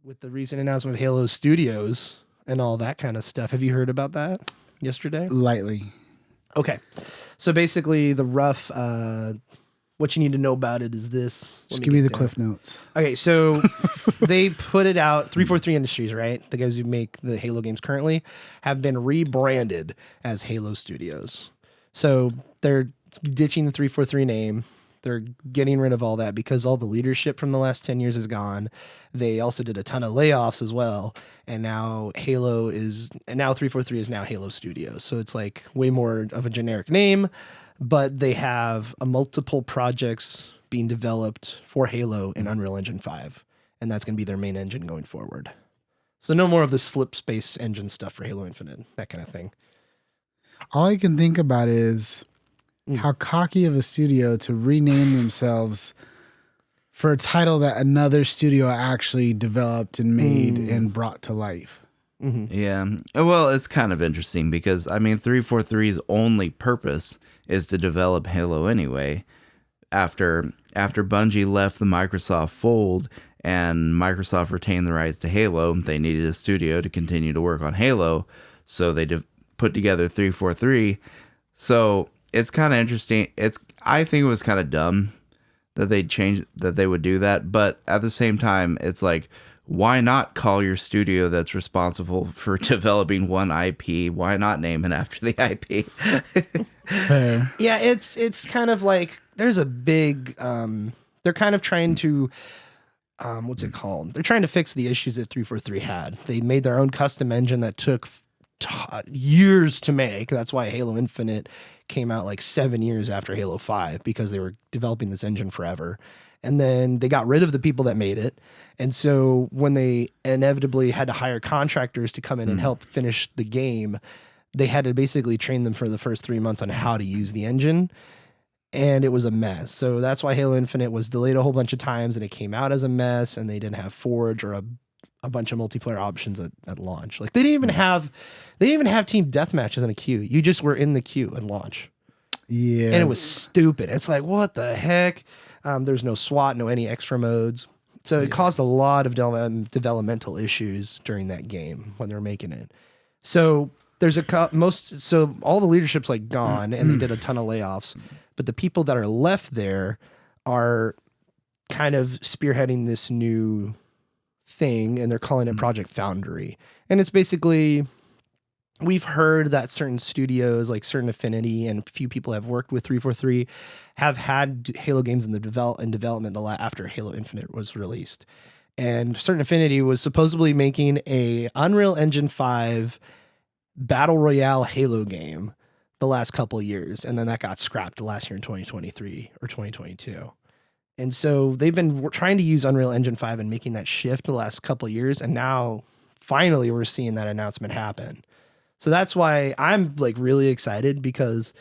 with the recent announcement of Halo Studios and all that kind of stuff. Have you heard about that yesterday? Lightly. Okay. So basically the rough, what you need to know about it is this. Just give me the Cliff Notes. Okay, so they put it out, 343 Industries, right? The guys who make the Halo games currently have been rebranded as Halo Studios. So they're ditching the 343 name. They're getting rid of all that because all the leadership from the last 10 years is gone. They also did a ton of layoffs as well. And now 343 is now Halo Studios. So it's like way more of a generic name, but they have multiple projects being developed for Halo in Unreal Engine 5. And that's going to be their main engine going forward. So no more of the slip space engine stuff for Halo Infinite, that kind of thing. All I can think about is how cocky of a studio to rename themselves for a title that another studio actually developed and made and brought to life. Mm-hmm. Yeah. Well, it's kind of interesting because, I mean, 343's only purpose is to develop Halo anyway. After Bungie left the Microsoft fold and Microsoft retained the rights to Halo, they needed a studio to continue to work on Halo. So they put together 343. So it's kind of interesting. I think it was kind of dumb that they would do that. But at the same time, it's like, why not call your studio that's responsible for developing one IP? Why not name it after the IP? Fair. Yeah, it's kind of like there's a big they're kind of trying to what's it called? They're trying to fix the issues that 343 had. They made their own custom engine that took years to make. That's why Halo Infinite came out like 7 years after Halo 5, because they were developing this engine forever. And then they got rid of the people that made it. And so when they inevitably had to hire contractors to come in and help finish the game, they had to basically train them for the first 3 months on how to use the engine. And it was a mess. So that's why Halo Infinite was delayed a whole bunch of times, and it came out as a mess, and they didn't have Forge or a bunch of multiplayer options at launch. Like they didn't even have team deathmatches in a queue. You just were in the queue at launch. Yeah. And it was stupid. It's like, what the heck? There's no SWAT, no any extra modes. So it caused a lot of developmental issues during that game when they were making it. So there's so all the leadership's like gone, and they did a ton of layoffs. But the people that are left there are kind of spearheading this new thing, and they're calling it Project Foundry. And it's basically, we've heard that certain studios, like Certain Affinity, and a few people have worked with 343, have had Halo games in development after Halo Infinite was released. And Certain Affinity was supposedly making a Unreal Engine 5 Battle Royale Halo game the last couple of years, and then that got scrapped last year in 2023 or 2022. And so they've been trying to use Unreal Engine 5 and making that shift the last couple of years, and now finally we're seeing that announcement happen. So that's why I'm like really excited, because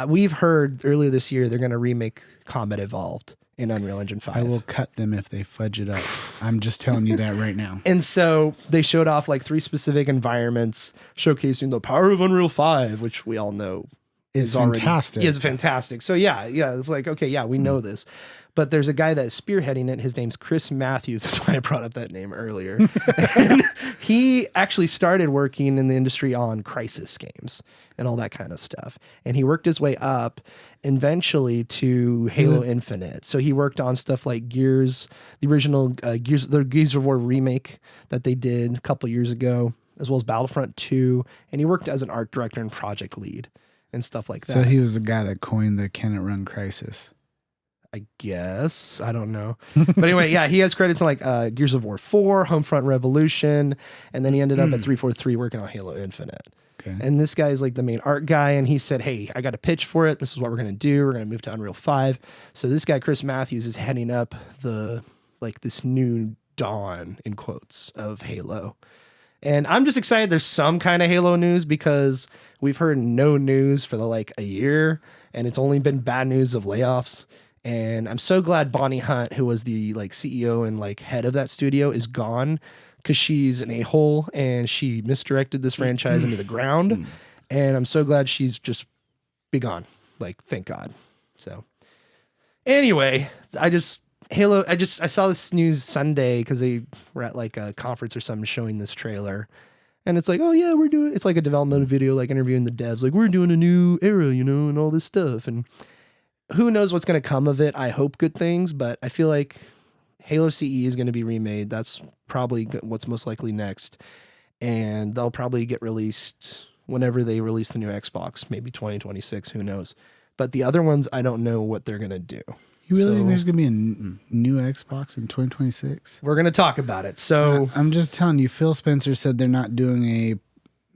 we've heard earlier this year they're going to remake Combat Evolved in Unreal Engine 5. I will cut them if they fudge it up. I'm just telling you that right now. And so they showed off like 3 specific environments showcasing the power of Unreal 5, which we all know is fantastic. Is fantastic. So yeah, it's like, okay, yeah, we know this. But there's a guy that's spearheading it. His name's Chris Matthews. That's why I brought up that name earlier. And he actually started working in the industry on Crysis games and all that kind of stuff. And he worked his way up eventually to Halo Infinite. So he worked on stuff like Gears, the original Gears of War remake that they did a couple years ago, as well as Battlefront 2. And he worked as an art director and project lead and stuff like that. So he was the guy that coined the Can It Run Crisis. I guess. I don't know. But anyway, yeah, he has credits on like Gears of War 4, Homefront Revolution, and then he ended up at 343 working on Halo Infinite. Okay. And this guy is like the main art guy, and he said, hey, I got a pitch for it. This is what we're going to do. We're going to move to Unreal 5. So this guy, Chris Matthews, is heading up this new dawn, in quotes, of Halo. And I'm just excited there's some kind of Halo news, because we've heard no news for a year, and it's only been bad news of layoffs. And I'm so glad Bonnie Hunt, who was the CEO and head of that studio, is gone, because she's an a-hole and she misdirected this franchise into the ground. And I'm so glad she's just be gone. Thank God. So anyway, Halo. I saw this news Sunday because they were at like a conference or something showing this trailer, and it's like, oh yeah, we're doing. It's like a development video, like interviewing the devs, like we're doing a new era, and all this stuff, and who knows what's going to come of it. I hope good things, but I feel like Halo CE is going to be remade. That's probably what's most likely next, and they'll probably get released whenever they release the new Xbox, maybe 2026. Who knows? But the other ones, I don't know what they're going to do. You really think there's going to be a new Xbox in 2026? We're going to talk about it. So I'm just telling you, Phil Spencer said they're not doing a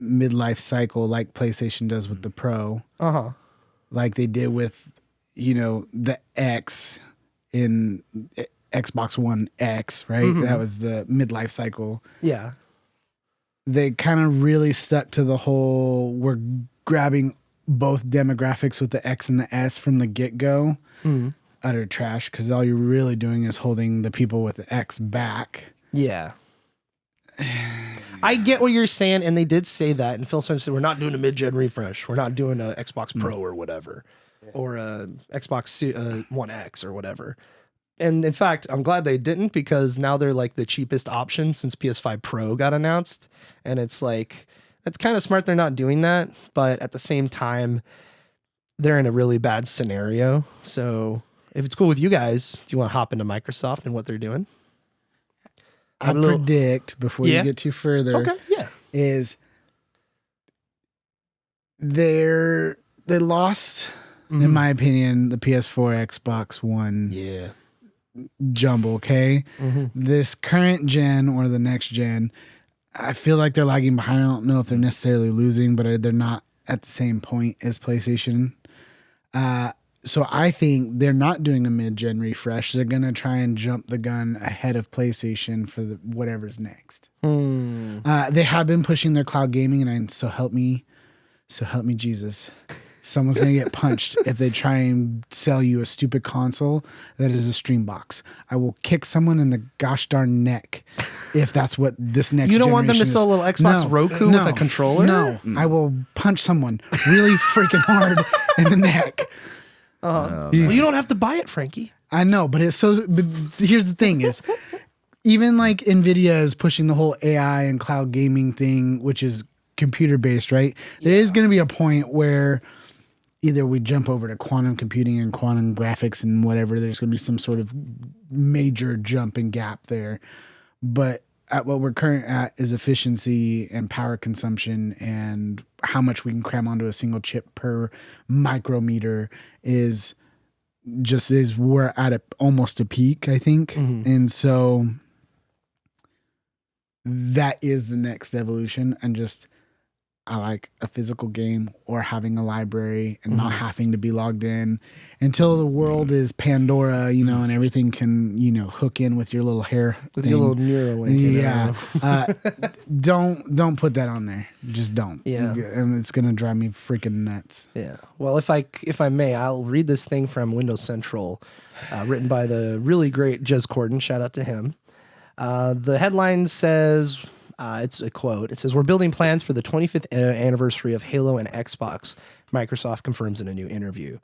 midlife cycle like PlayStation does with the Pro. Like they did with, the X in Xbox One X, right? Mm-hmm. That was the midlife cycle. Yeah. They kind of really stuck to the whole, we're grabbing both demographics with the X and the S from the get-go. Mm-hmm. Utter trash, because all you're really doing is holding the people with the X back. Yeah. I get what you're saying, and they did say that, and Phil Spencer said, we're not doing a mid-gen refresh. We're not doing a Xbox Pro or whatever, or a Xbox One X or whatever. And in fact, I'm glad they didn't, because now they're like the cheapest option since PS5 Pro got announced. And it's like, it's kind of smart they're not doing that, but at the same time, they're in a really bad scenario. So if it's cool with you guys, do you want to hop into Microsoft and what they're doing? I predict, before you get too further, is they lost, in my opinion, the PS4, Xbox One jumble, okay? Mm-hmm. This current gen or the next gen, I feel like they're lagging behind. I don't know if they're necessarily losing, but they're not at the same point as PlayStation. So I think they're not doing a mid-gen refresh. They're going to try and jump the gun ahead of PlayStation for whatever's next. They have been pushing their cloud gaming, and so help me Jesus. Someone's going to get punched if they try and sell you a stupid console that is a stream box. I will kick someone in the gosh darn neck if that's what this next generation is. You don't want them to sell a little Xbox Roku with a controller? No. I will punch someone really freaking hard in the neck. Well, you don't have to buy it, Frankie. I know, but but here's the thing is, even like NVIDIA is pushing the whole AI and cloud gaming thing, which is computer based, right? There is going to be a point where either we jump over to quantum computing and quantum graphics and whatever. There's going to be some sort of major jump and gap there. But at what we're current at is efficiency and power consumption, and how much we can cram onto a single chip per micrometer is we're at almost a peak, I think. Mm-hmm. And so that is the next evolution. And just, I like a physical game or having a library and not having to be logged in until the world is Pandora, and everything can, hook in with your little hair with your little Neuralink. Yeah. Don't put that on there. Just don't. Yeah. And it's going to drive me freaking nuts. Yeah. Well, if I may, I'll read this thing from Windows Central, written by the really great Jez Corden. Shout out to him. The headline says, it's a quote. It says, "We're building plans for the 25th anniversary of Halo and Xbox," Microsoft confirms in a new interview.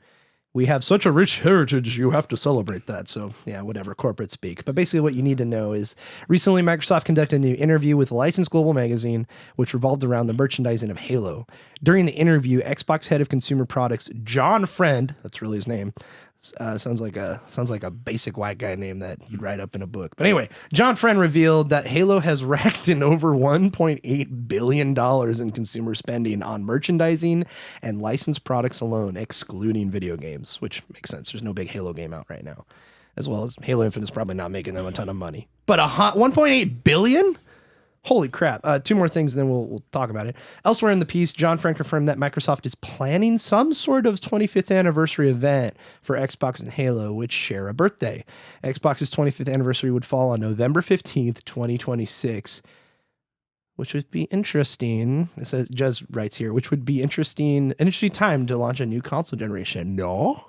"We have such a rich heritage, you have to celebrate that." So yeah, whatever, corporate speak. But basically what you need to know is, recently Microsoft conducted a new interview with Licensed Global magazine, which revolved around the merchandising of Halo. During the interview, Xbox head of consumer products, John Friend, that's really his name, sounds like a basic white guy name that you'd write up in a book. But anyway, John Friend revealed that Halo has racked in over $1.8 billion in consumer spending on merchandising and licensed products alone, excluding video games, which makes sense. There's no big Halo game out right now, as well as Halo Infinite is probably not making them a ton of money. But $1.8 billion? Holy crap. Two more things, then we'll talk about it. Elsewhere in the piece, John Friend confirmed that Microsoft is planning some sort of 25th anniversary event for Xbox and Halo, which share a birthday. Xbox's 25th anniversary would fall on November 15th, 2026, which would be interesting. It says, Jez writes here, which would be an interesting time to launch a new console generation. No?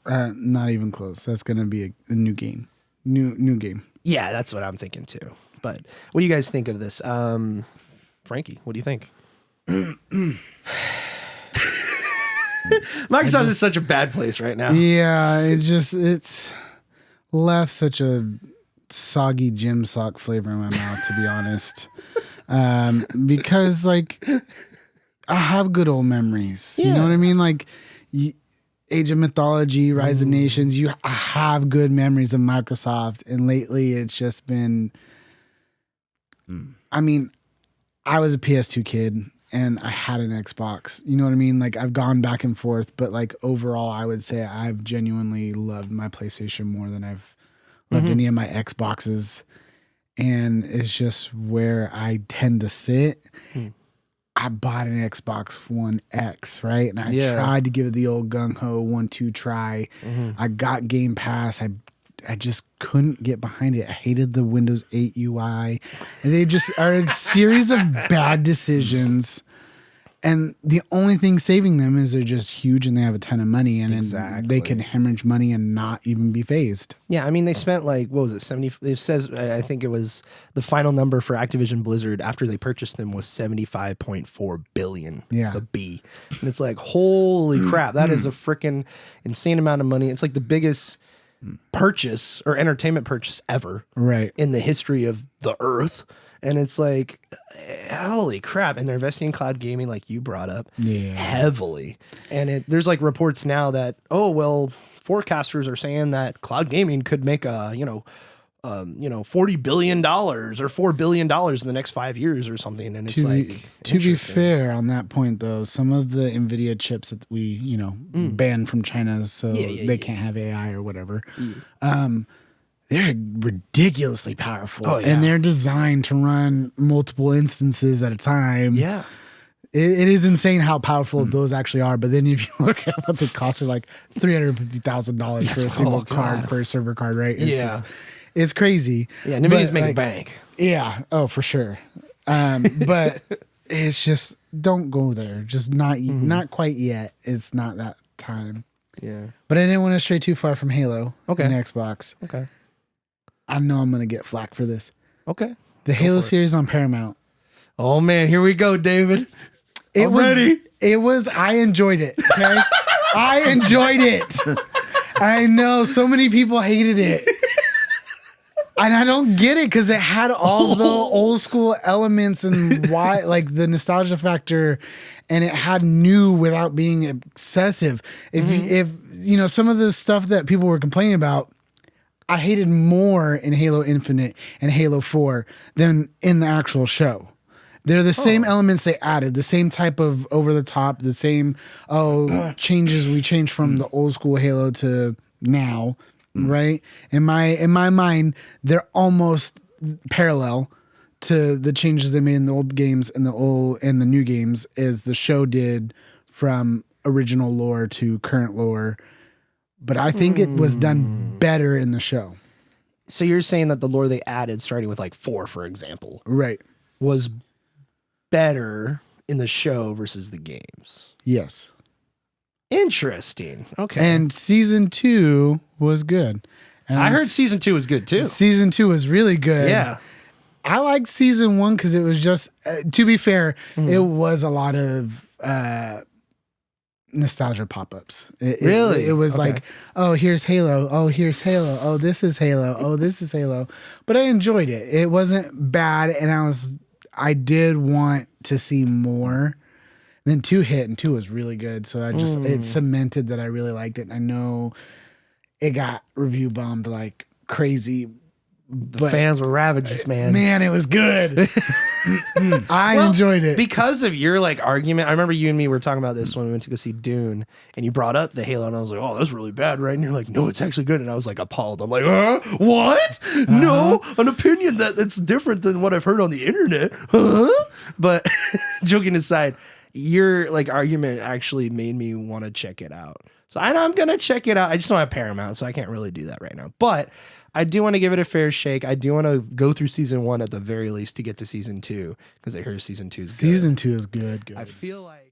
Not even close. That's going to be a new game. New game. Yeah, that's what I'm thinking too. But what do you guys think of this? Frankie, what do you think? Microsoft is such a bad place right now. Yeah, it's left such a soggy gym sock flavor in my mouth, to be honest. Because like I have good old memories. You know what I mean? Like Age of Mythology, Rise of Nations, I have good memories of Microsoft. And lately it's just been, I mean, I was a PS2 kid and I had an Xbox. You know what I mean? Like I've gone back and forth, but like overall, I would say I've genuinely loved my PlayStation more than I've loved any of my Xboxes. And it's just where I tend to sit. I bought an Xbox One X, right? And I tried to give it the old gung-ho 1-2 try. I got Game Pass. I just couldn't get behind it. I hated the Windows 8 UI. And they just are a series of bad decisions. And the only thing saving them is they're just huge and they have a ton of money. And they can hemorrhage money and not even be phased. Yeah, I mean, they spent like, what was it, 70? It says, I think it was the final number for Activision Blizzard after they purchased them was 75.4 billion. Yeah. The B. And it's like, holy crap, that is a freaking insane amount of money. It's like the biggest purchase or entertainment purchase ever. Right. In the history of the earth. And it's like, holy crap. And they're investing in cloud gaming, like you brought up, heavily. And there's like reports now that, oh, well, forecasters are saying that cloud gaming could make $40 billion or $4 billion in the next 5 years or something. And it's to be fair on that point, though, some of the NVIDIA chips that we, banned from China so they can't have AI or whatever. They're ridiculously powerful, and they're designed to run multiple instances at a time. Yeah. It is insane how powerful those actually are. But then if you look at what the costs are, like $350,000 for a single card, for a server card, right? It's it's crazy. Yeah, NVIDIA's making bank. Yeah, oh, for sure. But it's just, don't go there. Just not quite yet. It's not that time. Yeah. But I didn't want to stray too far from Halo and Xbox. Okay. I know I'm going to get flack for this. Okay. The Halo series on Paramount. Oh man, here we go, David. I enjoyed it. Okay. I enjoyed it. I know so many people hated it. And I don't get it because it had all the old school elements and why, like the nostalgia factor, and it had new without being excessive. If some of the stuff that people were complaining about, I hated more in Halo Infinite and Halo 4 than in the actual show. They're the same elements they added, the same type of over the top, the same changes we changed from the old school Halo to now, right? In my mind, they're almost parallel to the changes they made in the old games and the new games as the show did from original lore to current lore. But I think it was done better in the show. So you're saying that the lore they added, starting with like 4, for example, right, was better in the show versus the games? Yes. Interesting. Okay. And season 2 was good. And I heard season 2 was good too. Season 2 was really good. Yeah. I liked season 1 because it was just, to be fair, it was a lot of nostalgia pop-ups. It was like, oh, here's Halo. Oh, here's Halo. Oh, this is Halo. Oh, this is Halo. But I enjoyed it. It wasn't bad, and I did want to see more. Then 2 hit, and 2 was really good. So it cemented that I really liked it. And I know it got review bombed like crazy. The fans were ravaged, man. Man, it was good. I enjoyed it. Because of your like argument. I remember you and me were talking about this when we went to go see Dune, and you brought up the Halo, and I was like, oh, that's really bad, right? And you're like, no, it's actually good. And I was like appalled. I'm like, what? No, an opinion that's different than what I've heard on the internet. But joking aside, your like argument actually made me want to check it out. So I'm going to check it out. I just don't have Paramount, so I can't really do that right now. But I do want to give it a fair shake. I do want to go through season 1 at the very least to get to season 2 because I heard season 2 is good. Season 2 is good. I feel like